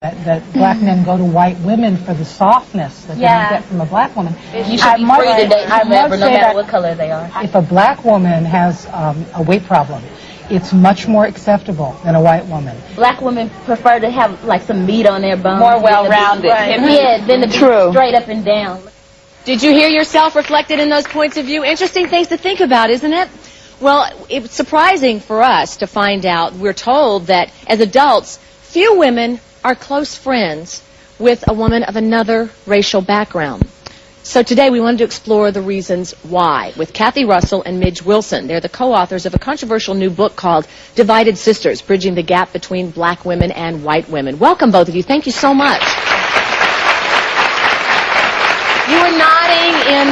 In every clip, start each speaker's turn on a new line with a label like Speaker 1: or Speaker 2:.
Speaker 1: that black men go to white women for the softness that they don't get from a black woman.
Speaker 2: You should be free to date whomever, no matter what color they are.
Speaker 1: If a black woman has a weight problem, it's much more acceptable than a white woman.
Speaker 2: Black women prefer to have like some meat on their bones.
Speaker 3: More well-rounded.
Speaker 2: Yeah, than to be straight up and down.
Speaker 4: Did you hear yourself reflected in those points of view? Interesting things to think about, isn't it? Well, it's surprising for us to find out, we're told that as adults, few women are close friends with a woman of another racial background. So today we wanted to explore the reasons why with Kathy Russell and Midge Wilson. They're the co-authors of a controversial new book called Divided Sisters, Bridging the Gap Between Black Women and White Women. Welcome, both of you. Thank you so much. You were nodding in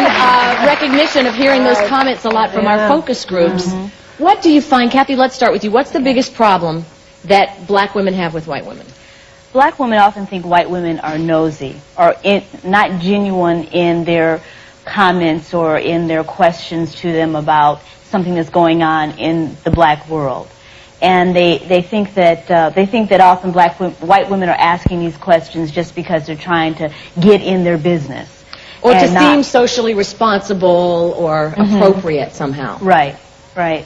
Speaker 4: recognition of hearing those comments a lot from our focus groups. What do you find, Kathy, let's start with you. What's the biggest problem that black women have with white women?
Speaker 3: Black women often think white women are nosy or not genuine in their comments or in their questions to them about something that's going on in the black world. And they think that often white women are asking these questions just because they're trying to get in their business.
Speaker 4: Or to seem socially responsible or appropriate somehow.
Speaker 3: Right, right.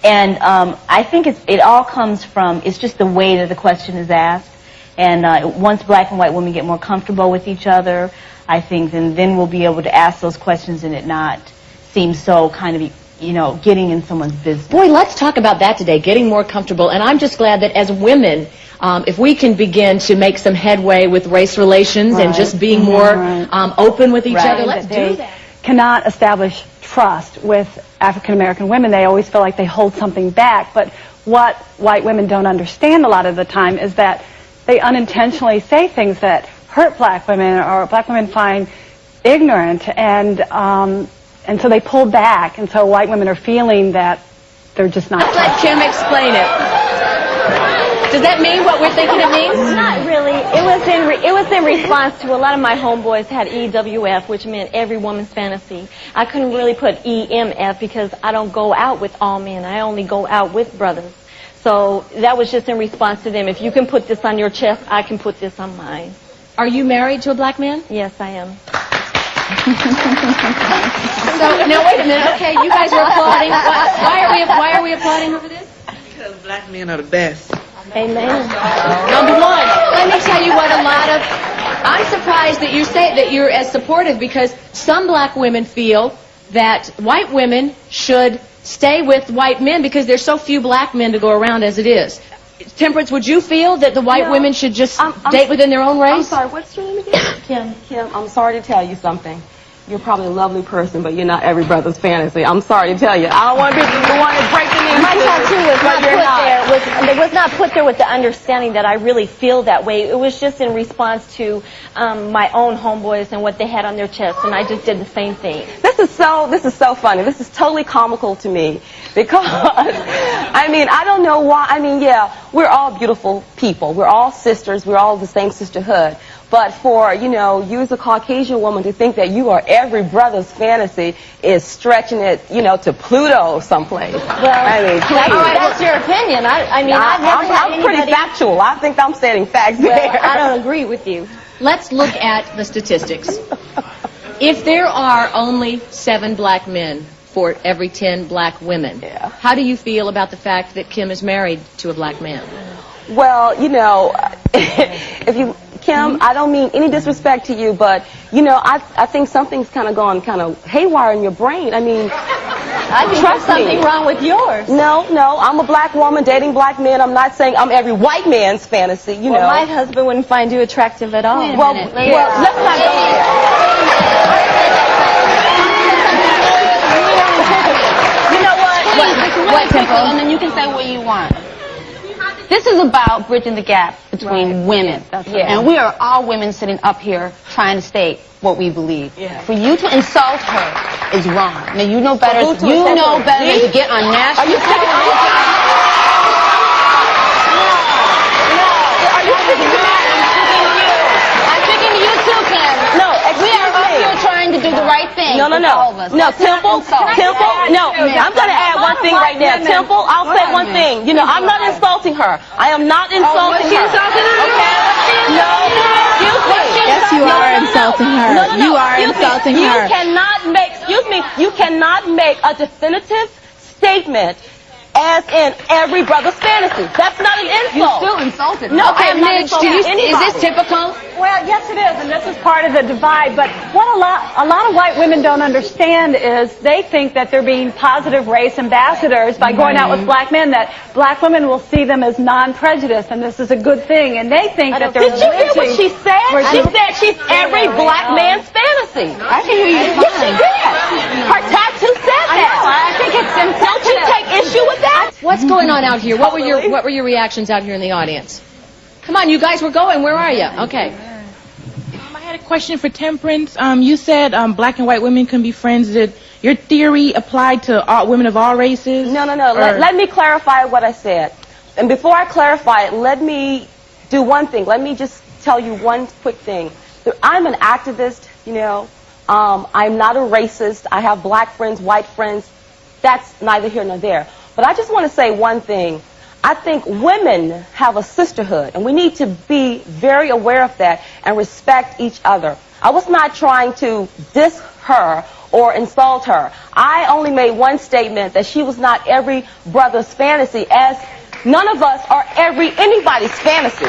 Speaker 3: And I think it all comes from, it's just the way that the question is asked. And once black and white women get more comfortable with each other, I think then we'll be able to ask those questions and it not seem so kind of, you know, getting in someone's business.
Speaker 4: Boy, let's talk about that today, getting more comfortable. And I'm just glad that as women, if we can begin to make some headway with race relations and just being more open with each other, let's do that.
Speaker 5: Cannot establish trust with African American women. They always feel like they hold something back. But what white women don't understand a lot of the time is that they unintentionally say things that hurt black women or black women find ignorant, and so they pull back, and so white women are feeling that they're just not.
Speaker 4: Let Kim explain it. Does that mean what we're thinking it means?
Speaker 6: Not really. It was in response to a lot of my homeboys had EWF, which meant every woman's fantasy. I couldn't really put EMF because I don't go out with all men. I only go out with brothers. So that was just in response to them. If you can put this on your chest, I can put this on mine.
Speaker 4: Are you married to a black man?
Speaker 6: Yes, I am.
Speaker 4: So now wait a minute. Okay, you guys are applauding. Why are we applauding over this?
Speaker 7: Because black men are the best.
Speaker 6: Amen.
Speaker 4: Number one. Let me tell you what I'm surprised that you say that you're as supportive, because some black women feel that white women should stay with white men because there's so few black men to go around as it is. Temperance, would you feel that the white women should just date within their own race?
Speaker 8: I'm sorry, what's your name again? Kim, I'm sorry to tell you something. You're probably a lovely person, but you're not every brother's fantasy. I'm sorry to tell you. I don't want to be the one to break the news.
Speaker 6: My tattoo was not put there with the understanding that I really feel that way. It was just in response to my own homeboys and what they had on their chests, and I just did the same thing.
Speaker 8: This is so funny. This is totally comical to me because, I mean, I don't know why. I mean, yeah, we're all beautiful people. We're all sisters. We're all the same sisterhood. But for, you know, you as a Caucasian woman to think that you are every brother's fantasy is stretching it, you know, to Pluto someplace.
Speaker 6: Well, I mean, that's your opinion.
Speaker 8: I'm pretty factual. I think I'm stating facts there.
Speaker 6: I don't agree with you.
Speaker 4: Let's look at the statistics. If there are only 7 black men for every 10 black women, how do you feel about the fact that Kim is married to a black man?
Speaker 8: Well, you know, Kim, I don't mean any disrespect to you, but, you know, I think something's kind of gone kind of haywire in your brain. I mean,
Speaker 6: I think there's something wrong with yours.
Speaker 8: No, I'm a black woman dating black men. I'm not saying I'm every white man's fantasy, you know.
Speaker 6: Well, my husband wouldn't find you attractive at all.
Speaker 8: Well, let's not go there. You know what?
Speaker 3: Temple, and then you can say what you want. This is about bridging the gap between women. And we are all women sitting up here trying to state what we believe. For you to insult her is wrong. Now, you know better than to get on national television. I'm speaking to you too, Kim. No, we are up here trying to do the right thing.
Speaker 8: No. Temple, no. I'm going to add one thing right now. Temple, I'll say one thing. You know, I'm not insulting her. I am not insulting her. Okay? You
Speaker 9: are insulting
Speaker 8: you
Speaker 9: her.
Speaker 8: You cannot make a definitive statement as in every brother's fantasy. That's not an insult.
Speaker 4: You still insulted.
Speaker 8: No,
Speaker 4: okay,
Speaker 8: I am not
Speaker 4: Midge,
Speaker 8: insulting
Speaker 4: is
Speaker 8: anybody.
Speaker 4: this typical?
Speaker 5: Well, yes, it is, and this is part of the divide. But what a lot of white women don't understand is they think that they're being positive race ambassadors by going out with black men. That black women will see them as non-prejudiced, and this is a good thing. And they think that they're.
Speaker 8: Did you hear what she said? She said she's every black man's fantasy.
Speaker 9: I can hear you
Speaker 8: Yes, she did. Her tattoo said that.
Speaker 5: I think it's insensitive.
Speaker 8: Don't you take issue with that?
Speaker 4: What's going on out here? What were your reactions out here in the audience? Come on, you guys, we're going. Where are you? Okay.
Speaker 10: I had a question for Temperance. You said black and white women can be friends. Did your theory apply to all, women of all races?
Speaker 8: No. Let me clarify what I said. And before I clarify it, let me do one thing. Let me just tell you one quick thing. I'm an activist, you know. I'm not a racist. I have black friends, white friends. That's neither here nor there. But I just want to say one thing. I think women have a sisterhood, and we need to be very aware of that and respect each other. I was not trying to diss her or insult her. I only made one statement, that she was not every brother's fantasy, as none of us are anybody's fantasy.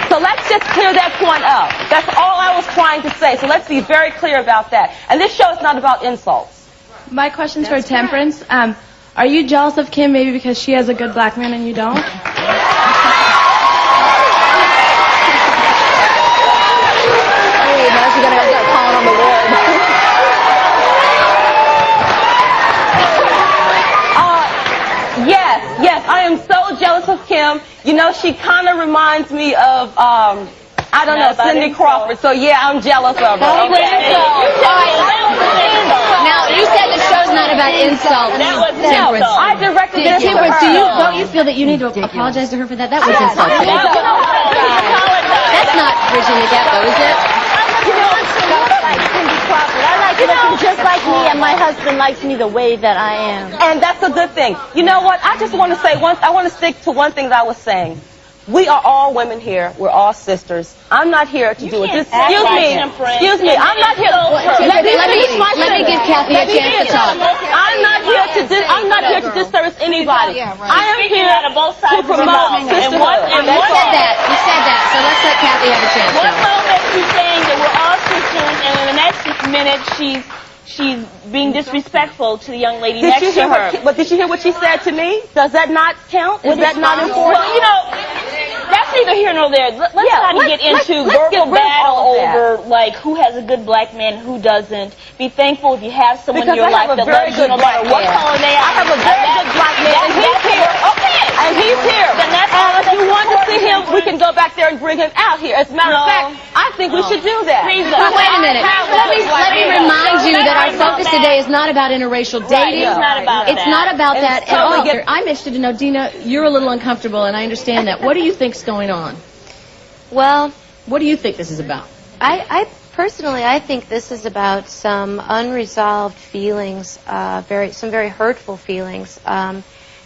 Speaker 8: So let's just clear that point up. That's all I was trying to say. So let's be very clear about that. And this show is not about insults.
Speaker 9: My question's for Temperance. Are you jealous of Kim maybe because she has a good black man and you don't?
Speaker 8: Yes, I am so jealous of Kim. You know, she kind of reminds me of, I don't know, Cindy Crawford. So yeah, I'm jealous of her.
Speaker 4: Now, you said the show's not about insults. Temperance.
Speaker 8: I directed this to
Speaker 4: Temperance,
Speaker 8: her.
Speaker 4: don't you feel that you need to apologize to her for that? That was insulting. That's not bridging the gap, though, is it?
Speaker 6: Just like me, and my husband likes me the way that I am.
Speaker 8: And that's a good thing. You know what? I just want to say I want to stick to one thing that I was saying. We are all women here. We're all sisters. I'm not here to do it. Excuse me. I'm not here.
Speaker 4: Let me give Kathy a chance to talk.
Speaker 8: I'm not here to disservice anybody. I am here to promote sisterhood.
Speaker 4: You said that. So let's let Kathy have a chance.
Speaker 2: One moment she's saying that we're all sisters, and in the next minute she's being disrespectful to the young lady next to her.
Speaker 8: But did you hear what she said to me? Does that not count? Is that not important?
Speaker 2: Well, you know, that's neither here nor there. Let's not get into verbal battle over, like, who has a good black man, who doesn't. Be thankful if you have someone in your life that loves you no matter what color they are.
Speaker 8: I have a very good black man, and he's here. Okay. And he's here. And if you want to see him, we can go back there and bring him out here. As a matter of fact, I think we should do that.
Speaker 4: Wait a minute. Let me remind you that our focus today is not about interracial dating.
Speaker 2: It's not about
Speaker 4: It's not about that at all.
Speaker 8: totally
Speaker 4: I'm interested to know, Dina, you're a little uncomfortable, and I understand that. What do you think's going on?
Speaker 6: Well,
Speaker 4: What do you think this is about?
Speaker 6: I personally, I think this is about some unresolved feelings, some very hurtful feelings.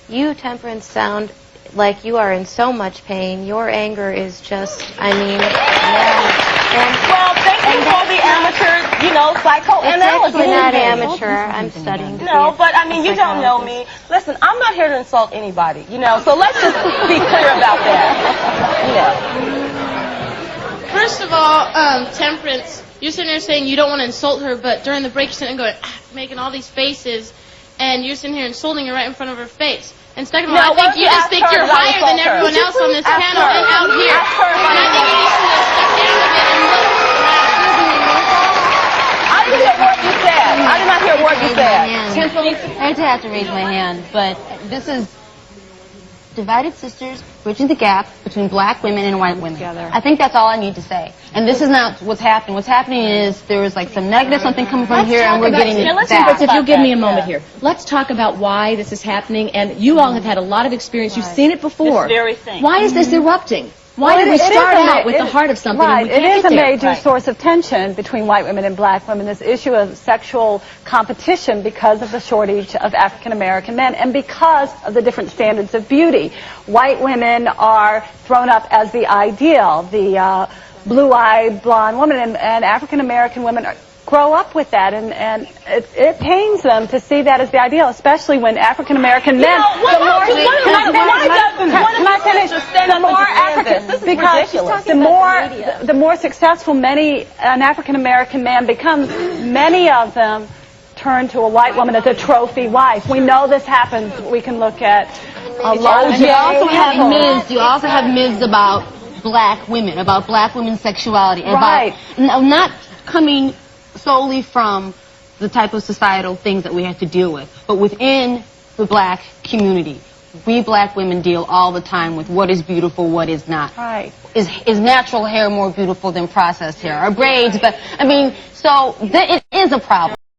Speaker 6: You, Temperance, sound like you are in so much pain. Your anger is just, I mean,
Speaker 8: well, thank you for the amateur, psychoanalysis.
Speaker 6: It's not amateur. I'm studying.
Speaker 8: No, but I mean, you don't know me. Listen, I'm not here to insult anybody, so let's just be clear about that.
Speaker 9: First of all, Temperance, you're sitting there saying you don't want to insult her, but during the break you're sitting there going, making all these faces, and you're sitting here insulting her right in front of her face. And second of all, I think you just think you're higher than everyone else on this panel and out here. And I think you should have stuck down a bit and looked around.
Speaker 8: I didn't hear what you said. I did not hear what you said.
Speaker 11: I have to raise my hand, but this is divided sisters bridging the gap between black women and white women. I think that's all I need to say. And this is not what's happening. What's happening is there is like some negative something coming from here, and we're getting it back.
Speaker 4: If you'll give me a moment here, let's talk about why this is happening. And you all have had a lot of experience. You've seen it before.
Speaker 2: This very thing.
Speaker 4: Why is this erupting? Why did we start out with the heart of something?
Speaker 5: Right,
Speaker 4: and we can't
Speaker 5: it is
Speaker 4: get
Speaker 5: a
Speaker 4: there?
Speaker 5: major source of tension between white women and black women, this issue of sexual competition because of the shortage of African American men and because of the different standards of beauty. White women are thrown up as the ideal, the blue-eyed blonde woman, and African American women are grow up with that, and it pains them to see that as the ideal, especially when African American men. The more successful an African American man becomes, many of them turn to a white woman as a trophy wife. We know this happens. We can look at a lot of.
Speaker 11: You also have myths about black women's sexuality,
Speaker 5: right?
Speaker 11: Not coming solely from the type of societal things that we have to deal with, but within the black community. We black women deal all the time with what is beautiful, what is not.
Speaker 5: Right.
Speaker 11: Is natural hair more beautiful than processed hair? Or braids, but, I mean, so it is a problem.